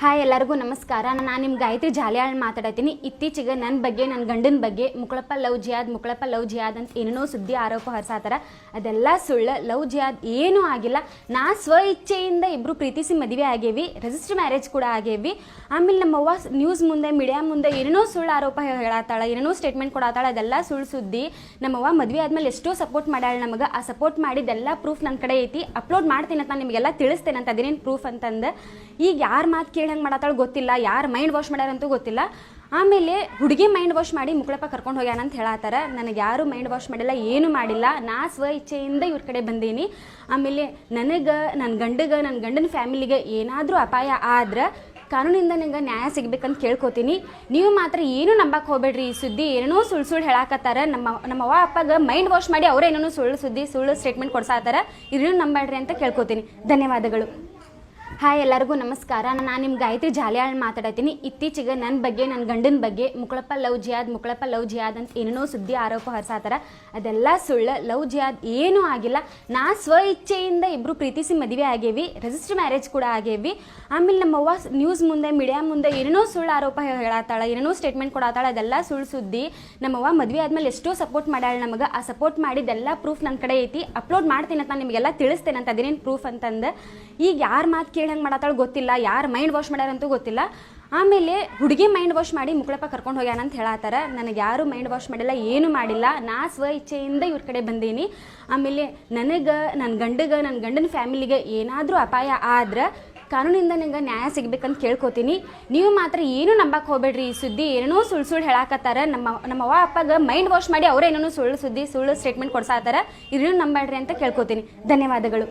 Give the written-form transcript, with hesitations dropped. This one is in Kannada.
ಹಾಯ್ ಎಲ್ಲರಿಗೂ ನಮಸ್ಕಾರ. ನಾನು ನಿಮ್ಮ ಗಾಯತ್ರಿ ಜಾಲಿಯಾಳ್ ಮಾತಾಡತ್ತೀನಿ. ಇತ್ತೀಚೆಗೆ ನನ್ನ ಬಗ್ಗೆ, ನನ್ನ ಗಂಡನ ಬಗ್ಗೆ ಮುಕ್ಕಳಪ್ಪ ಲವ್ ಜಿಯಾದ್ ಅಂತ ಏನೇನೋ ಸುದ್ದಿ ಆರೋಪ ಹೊರಸಾತಾರ. ಅದೆಲ್ಲ ಸುಳ್ಳು. ಲವ್ ಜಿಯಾದ್ ಏನೂ ಆಗಿಲ್ಲ. ನಾ ಸ್ವ ಇಚ್ಛೆಯಿಂದ ಇಬ್ಬರು ಪ್ರೀತಿಸಿ ಮದುವೆ ಆಗೇವಿ, ರಿಜಿಸ್ಟರ್ ಮ್ಯಾರೇಜ್ ಕೂಡ ಆಗೇವಿ. ಆಮೇಲೆ ನಮ್ಮವ್ವ ನ್ಯೂಸ್ ಮುಂದೆ, ಮೀಡಿಯಾ ಮುಂದೆ ಏನೇನೋ ಸುಳ್ಳು ಆರೋಪ ಹೇಳತ್ತಾಳ, ಏನೇನೋ ಸ್ಟೇಟ್ಮೆಂಟ್ ಕೊಡತ್ತಾಳ. ಅದೆಲ್ಲ ಸುಳ್ಳು ಸುದ್ದಿ. ನಮ್ಮವ್ವ ಮದುವೆ ಆದ್ಮೇಲೆ ಎಷ್ಟೋ ಸಪೋರ್ಟ್ ಮಾಡ್ಯಾಳ ನಮಗೆ. ಆ ಸಪೋರ್ಟ್ ಮಾಡಿದ್ದೆಲ್ಲ ಪ್ರೂಫ್ ನನ್ನ ಕಡೆ ಐತಿ. ಅಪ್ಲೋಡ್ ಮಾಡ್ತೀನಿ ಅಂತ, ನಾನು ನಿಮಗೆಲ್ಲ ತಿಳಿಸ್ತೇನೆ ಅಂತ. ಅದೇನೇನು ಪ್ರೂಫ್ ಅಂತಂದು ಈಗ ಯಾರು ಮಾತು ಕೇಳಿ ಹಂಗೆ ಮಾಡತ್ತಾಳ ಗೊತ್ತಿಲ್ಲ, ಯಾರು ಮೈಂಡ್ ವಾಶ್ ಮಾಡ್ಯಾರಂತೂ ಗೊತ್ತಿಲ್ಲ. ಆಮೇಲೆ ಹುಡುಗಿ ಮೈಂಡ್ ವಾಶ್ ಮಾಡಿ ಮುಕ್ಕಳಪ್ಪ ಕರ್ಕೊಂಡು ಹೋಗ್ಯಾನ ಅಂತ ಹೇಳತ್ತಾರ. ನನಗೆ ಯಾರು ಮೈಂಡ್ ವಾಶ್ ಮಾಡಿಲ್ಲ, ಏನು ಮಾಡಿಲ್ಲ. ನಾ ಸ್ವ ಇಚ್ಛೆಯಿಂದ ಇವ್ರ ಕಡೆ ಬಂದೀನಿ. ಆಮೇಲೆ ನನಗೆ, ನನ್ನ ಗಂಡಗೆ, ನನ್ನ ಗಂಡನ ಫ್ಯಾಮಿಲಿಗೆ ಏನಾದರೂ ಅಪಾಯ ಆದ್ರೆ ಕಾನೂನಿಂದ ನಂಗೆ ನ್ಯಾಯ ಸಿಗ್ಬೇಕಂತ ಕೇಳ್ಕೊತೀನಿ. ನೀವು ಮಾತ್ರ ಏನು ನಂಬಕ್ಕೆ ಹೋಗ್ಬೇಡ್ರಿ. ಈ ಸುದ್ದಿ ಏನೇನೋ ಸುಳ್ಳು ಹೇಳಾಕತ್ತಾರ. ನಮ್ಮವ್ವ ಅಪ್ಪಗೆ ಮೈಂಡ್ ವಾಶ್ ಮಾಡಿ ಅವರೇನೇನೋ ಸುಳ್ಳು ಸ್ಟೇಟ್ಮೆಂಟ್ ಕೊಡ್ಸಾತಾರ. ಇದನ್ನು ನಂಬೇಡ್ರಿ ಅಂತ ಕೇಳ್ಕೊತೀನಿ. ಧನ್ಯವಾದಗಳು. ಹಾಯ್ ಎಲ್ಲರಿಗೂ ನಮಸ್ಕಾರ. ನಾನು ನಿಮ್ಮ ಗಾಯತ್ರಿ ಜಾಲಿಯಾಳ್ ಮಾತಾಡತ್ತೀನಿ. ಇತ್ತೀಚೆಗೆ ನನ್ನ ಬಗ್ಗೆ, ನನ್ನ ಗಂಡನ ಬಗ್ಗೆ ಮುಕ್ಕಳಪ್ಪ ಲವ್ ಜಿಯಾದ್ ಅಂತ ಏನೇನೋ ಸುದ್ದಿ ಆರೋಪ ಹೊರಸಾತಾರ. ಅದೆಲ್ಲ ಸುಳ್ಳು. ಲವ್ ಜಿಯಾದ್ ಏನೂ ಆಗಿಲ್ಲ. ನಾ ಸ್ವ ಇಚ್ಛೆಯಿಂದ ಇಬ್ಬರು ಪ್ರೀತಿಸಿ ಮದುವೆ ಆಗೇವಿ, ರಿಜಿಸ್ಟರ್ ಮ್ಯಾರೇಜ್ ಕೂಡ ಆಗೇವಿ. ಆಮೇಲೆ ನಮ್ಮವ್ವ ನ್ಯೂಸ್ ಮುಂದೆ, ಮೀಡಿಯಾ ಮುಂದೆ ಏನೇನೋ ಸುಳ್ಳು ಆರೋಪ ಹೇಳತ್ತಾಳ, ಏನೇನೋ ಸ್ಟೇಟ್ಮೆಂಟ್ ಕೊಡತ್ತಾಳ. ಅದೆಲ್ಲ ಸುಳ್ಳು ಸುದ್ದಿ. ನಮ್ಮವ್ವ ಮದುವೆ ಆದ್ಮೇಲೆ ಎಷ್ಟೋ ಸಪೋರ್ಟ್ ಮಾಡ್ಯಾಳ ನಮಗೆ. ಆ ಸಪೋರ್ಟ್ ಮಾಡಿದ್ದೆಲ್ಲ ಪ್ರೂಫ್ ನನ್ನ ಕಡೆ ಐತಿ. ಅಪ್ಲೋಡ್ ಮಾಡ್ತೀನಿ ಅಂತ, ನಾನು ನಿಮಗೆಲ್ಲ ತಿಳಿಸ್ತೇನೆ ಅಂತ. ಅದೇನೇನು ಪ್ರೂಫ್ ಅಂತಂದು ಈಗ ಯಾರು ಮಾತು ಕೇಳಿ ಹಂಗೆ ಮಾಡತ್ತಾಳ ಗೊತ್ತಿಲ್ಲ, ಯಾರು ಮೈಂಡ್ ವಾಶ್ ಮಾಡ್ಯಾರಂತೂ ಗೊತ್ತಿಲ್ಲ. ಆಮೇಲೆ ಹುಡುಗಿ ಮೈಂಡ್ ವಾಶ್ ಮಾಡಿ ಮುಕ್ಕಳಪ್ಪ ಕರ್ಕೊಂಡು ಹೋಗ್ಯಾನ ಅಂತ ಹೇಳತ್ತಾರ. ನನಗೆ ಯಾರು ಮೈಂಡ್ ವಾಶ್ ಮಾಡಿಲ್ಲ, ಏನು ಮಾಡಿಲ್ಲ. ನಾ ಸ್ವ ಇಚ್ಛೆಯಿಂದ ಇವ್ರ ಕಡೆ ಬಂದೀನಿ. ಆಮೇಲೆ ನನಗೆ, ನನ್ನ ಗಂಡಗೆ, ನನ್ನ ಗಂಡನ ಫ್ಯಾಮಿಲಿಗೆ ಏನಾದರೂ ಅಪಾಯ ಆದ್ರೆ ಕಾನೂನಿಂದ ನಂಗೆ ನ್ಯಾಯ ಸಿಗ್ಬೇಕಂತ ಕೇಳ್ಕೊತೀನಿ. ನೀವು ಮಾತ್ರ ಏನು ನಂಬಕ್ಕೆ ಹೋಗ್ಬೇಡ್ರಿ. ಈ ಸುದ್ದಿ ಏನೇನೋ ಸುಳ್ಳು ಹೇಳಾಕತ್ತಾರ. ನಮ್ಮವ್ವ ಅಪ್ಪಗೆ ಮೈಂಡ್ ವಾಶ್ ಮಾಡಿ ಅವರೇನೇನೋ ಸುಳ್ಳು ಸ್ಟೇಟ್ಮೆಂಟ್ ಕೊಡ್ಸಾತಾರ. ಇದನ್ನು ನಂಬೇಡ್ರಿ ಅಂತ ಕೇಳ್ಕೊತೀನಿ. ಧನ್ಯವಾದಗಳು.